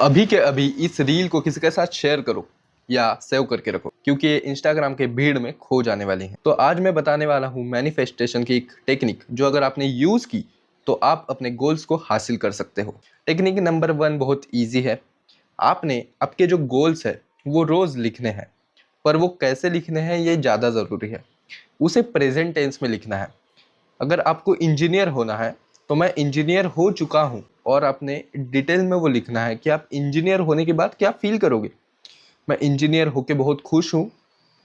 अभी के अभी इस रील को किसी के साथ शेयर करो या सेव करके रखो, क्योंकि ये इंस्टाग्राम के भीड़ में खो जाने वाली है। तो आज मैं बताने वाला हूँ मैनिफेस्टेशन की एक टेक्निक, जो अगर आपने यूज की तो आप अपने गोल्स को हासिल कर सकते हो। टेक्निक नंबर 1 बहुत ईजी है। आपने आपके जो गोल्स है वो रोज लिखने हैं, पर वो कैसे लिखने हैं ये ज़्यादा ज़रूरी है। उसे प्रेजेंट टेंस में लिखना है। अगर आपको इंजीनियर होना है तो मैं इंजीनियर हो चुका हूँ, और आपने डिटेल में वो लिखना है कि आप इंजीनियर होने के बाद क्या फील करोगे। मैं इंजीनियर होके बहुत खुश हूँ,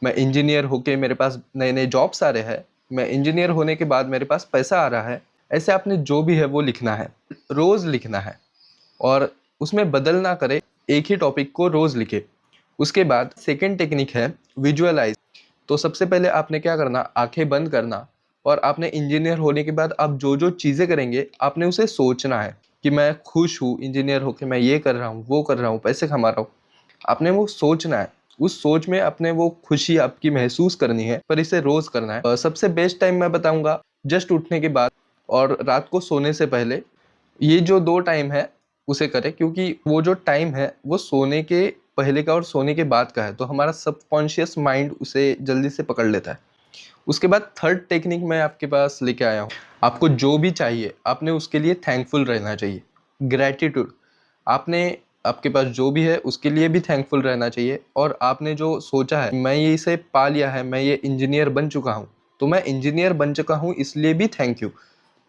मैं इंजीनियर होके मेरे पास नए नए जॉब्स आ रहे हैं, मैं इंजीनियर होने के बाद मेरे पास पैसा आ रहा है। ऐसे आपने जो भी है वो लिखना है, रोज़ लिखना है, और उसमें बदल ना करे, एक ही टॉपिक को रोज़ लिखे। उसके बाद सेकेंड टेक्निक है विजुअलाइज। तो सबसे पहले आपने क्या करना, आंखें बंद करना, और आपने इंजीनियर होने के बाद आप जो जो चीज़ें करेंगे आपने उसे सोचना है कि मैं खुश हूँ इंजीनियर होके, मैं ये कर रहा हूँ, वो कर रहा हूँ, पैसे कमा रहा हूँ। आपने वो सोचना है, उस सोच में अपने वो खुशी आपकी महसूस करनी है, पर इसे रोज़ करना है। सबसे बेस्ट टाइम मैं बताऊंगा जस्ट उठने के बाद और रात को सोने से पहले। ये जो 2 टाइम है उसे करें, क्योंकि वो जो टाइम है वो सोने के पहले का और सोने के बाद का है, तो हमारा सबकॉन्शियस माइंड उसे जल्दी से पकड़ लेता है। उसके बाद थर्ड टेक्निक मैं आपके पास लेके आया हूँ। आपको जो भी चाहिए आपने उसके लिए थैंकफुल रहना चाहिए, ग्रैटिट्यूड। आपने आपके पास जो भी है उसके लिए भी थैंकफुल रहना चाहिए, और आपने जो सोचा है मैं ये इसे पा लिया है, मैं ये इंजीनियर बन चुका हूँ, तो मैं इंजीनियर बन चुका हूँ इसलिए भी थैंक यू।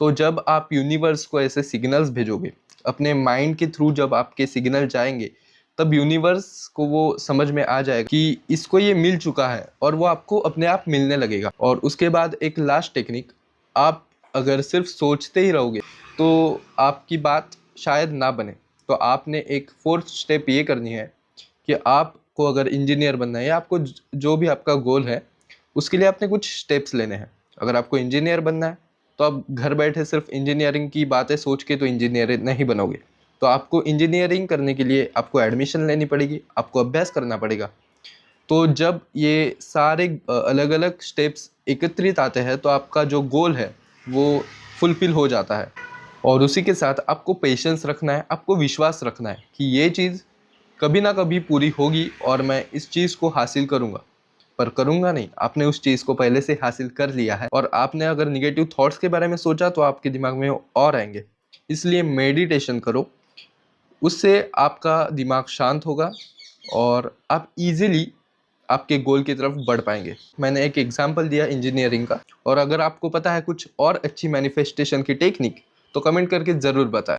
तो जब आप यूनिवर्स को ऐसे सिग्नल्स भेजोगे अपने माइंड के थ्रू, जब आपके सिग्नल जाएंगे तब यूनिवर्स को वो समझ में आ जाएगा कि इसको ये मिल चुका है, और वो आपको अपने आप मिलने लगेगा। और उसके बाद एक लास्ट टेक्निक, आप अगर सिर्फ सोचते ही रहोगे तो आपकी बात शायद ना बने। तो आपने एक फोर्थ स्टेप ये करनी है कि आपको अगर इंजीनियर बनना है या आपको जो भी आपका गोल है उसके लिए आपने कुछ स्टेप्स लेने हैं। अगर आपको इंजीनियर बनना है तो आप घर बैठे सिर्फ इंजीनियरिंग की बातें सोच के तो इंजीनियर नहीं बनोगे। तो आपको इंजीनियरिंग करने के लिए आपको एडमिशन लेनी पड़ेगी, आपको अभ्यास करना पड़ेगा। तो जब ये सारे अलग अलग स्टेप्स एकत्रित आते हैं तो आपका जो गोल है वो फुलफिल हो जाता है। और उसी के साथ आपको पेशेंस रखना है, आपको विश्वास रखना है कि ये चीज़ कभी ना कभी पूरी होगी और मैं इस चीज़ को हासिल करूँगा। पर करूँगा नहीं, आपने उस चीज़ को पहले से हासिल कर लिया है। और आपने अगर निगेटिव थॉट्स के बारे में सोचा तो आपके दिमाग में और आएंगे। इसलिए मेडिटेशन करो, उससे आपका दिमाग शांत होगा और आप इजीली आपके गोल की तरफ बढ़ पाएंगे। मैंने एक एग्जांपल दिया इंजीनियरिंग का, और अगर आपको पता है कुछ और अच्छी मैनिफेस्टेशन की टेक्निक तो कमेंट करके ज़रूर बताएं।